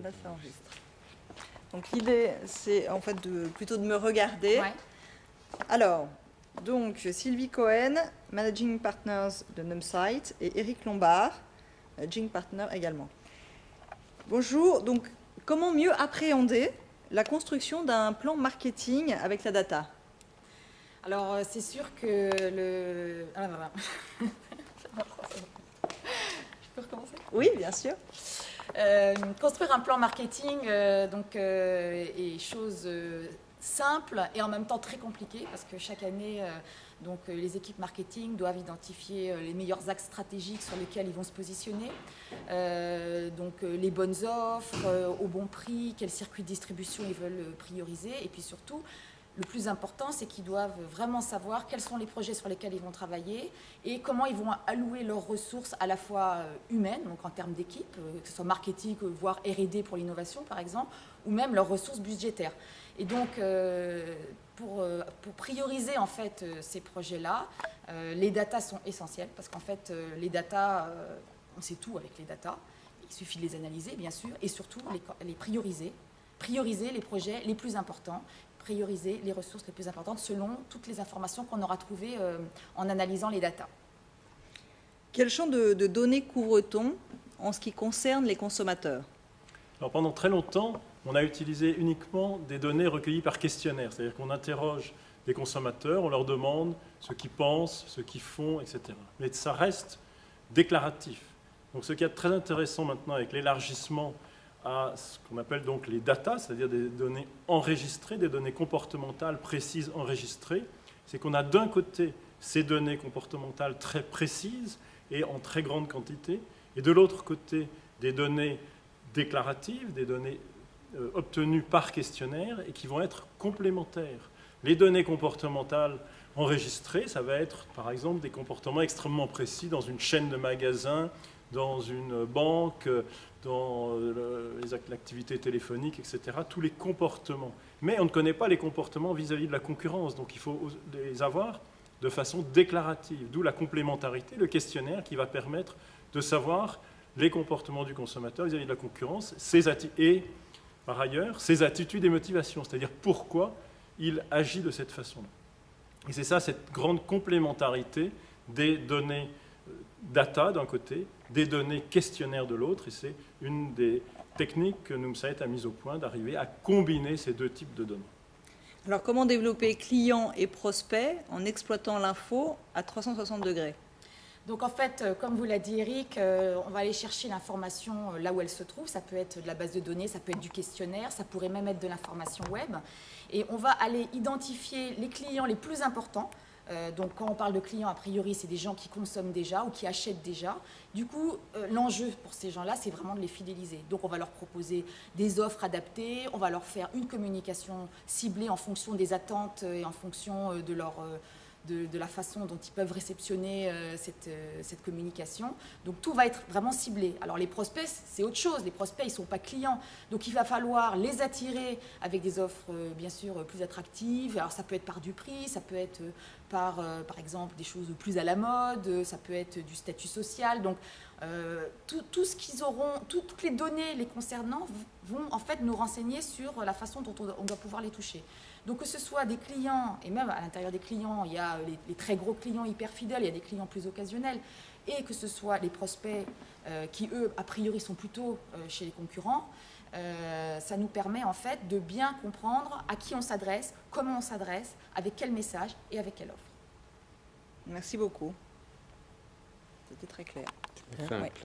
Là, ça enregistre. Donc l'idée, c'est en fait plutôt de me regarder. Ouais. Alors, donc Sylvie Cohen, Managing Partners de Numsite, et Eric Lombard, Managing Partner également. Bonjour. Donc, comment mieux appréhender la construction d'un plan marketing avec la data? Alors, c'est sûr que le... Ah, voilà. Je peux recommencer? Oui, bien sûr. Construire un plan marketing est chose simple et en même temps très compliquée parce que chaque année, les équipes marketing doivent identifier les meilleurs axes stratégiques sur lesquels ils vont se positionner, les bonnes offres, au bon prix, quel circuit de distribution ils veulent prioriser et puis surtout, le plus important, c'est qu'ils doivent vraiment savoir quels sont les projets sur lesquels ils vont travailler et comment ils vont allouer leurs ressources à la fois humaines, donc en termes d'équipe, que ce soit marketing, voire R&D pour l'innovation par exemple, ou même leurs ressources budgétaires. Et donc, pour prioriser en fait ces projets-là, les datas sont essentielles parce qu'en fait, les datas, on sait tout avec les datas. Il suffit de les analyser, bien sûr, et surtout les prioriser. Prioriser les projets les plus importants, prioriser les ressources les plus importantes selon toutes les informations qu'on aura trouvées en analysant les datas. Quel champ de données couvre-t-on en ce qui concerne les consommateurs? Alors pendant très longtemps, on a utilisé uniquement des données recueillies par questionnaire, c'est-à-dire qu'on interroge des consommateurs, on leur demande ce qu'ils pensent, ce qu'ils font, etc. Mais ça reste déclaratif. Donc ce qui est très intéressant maintenant avec l'élargissement à ce qu'on appelle donc les data, c'est-à-dire des données enregistrées, des données comportementales précises enregistrées, c'est qu'on a d'un côté ces données comportementales très précises et en très grande quantité, et de l'autre côté des données déclaratives, des données obtenues par questionnaire et qui vont être complémentaires. Les données comportementales enregistrées, ça va être par exemple des comportements extrêmement précis dans une chaîne de magasins, dans une banque, dans l'activité téléphonique, etc., tous les comportements. Mais on ne connaît pas les comportements vis-à-vis de la concurrence, donc il faut les avoir de façon déclarative, d'où la complémentarité, le questionnaire qui va permettre de savoir les comportements du consommateur vis-à-vis de la concurrence et, par ailleurs, ses attitudes et motivations, c'est-à-dire pourquoi il agit de cette façon-là. Et c'est ça, cette grande complémentarité des données data d'un côté, des données questionnaires de l'autre, et c'est une des techniques que Numsite a mis au point d'arriver à combiner ces deux types de données. Alors, comment développer clients et prospects en exploitant l'info à 360 degrés? Donc en fait, comme vous l'a dit Eric, on va aller chercher l'information là où elle se trouve. Ça peut être de la base de données, ça peut être du questionnaire, ça pourrait même être de l'information web. Et on va aller identifier les clients les plus importants. Donc quand on parle de clients, a priori, c'est des gens qui consomment déjà ou qui achètent déjà. Du coup, l'enjeu pour ces gens-là, c'est vraiment de les fidéliser. Donc on va leur proposer des offres adaptées, on va leur faire une communication ciblée en fonction des attentes et en fonction de la façon dont ils peuvent réceptionner cette communication. Donc tout va être vraiment ciblé. Alors les prospects, c'est autre chose. Les prospects, ils ne sont pas clients. Donc il va falloir les attirer avec des offres, bien sûr, plus attractives. Alors ça peut être par du prix, ça peut être par exemple, des choses plus à la mode, ça peut être du statut social. Donc tout ce qu'ils auront, toutes les données les concernant vont en fait nous renseigner sur la façon dont on doit pouvoir les toucher. Donc que ce soit des clients, et même à l'intérieur des clients, il y a les très gros clients hyper fidèles, il y a des clients plus occasionnels, et que ce soit les prospects qui, eux, a priori, sont plutôt chez les concurrents, ça nous permet en fait de bien comprendre à qui on s'adresse, comment on s'adresse, avec quel message et avec quelle offre. Merci beaucoup. C'était très clair. Enfin, Ouais.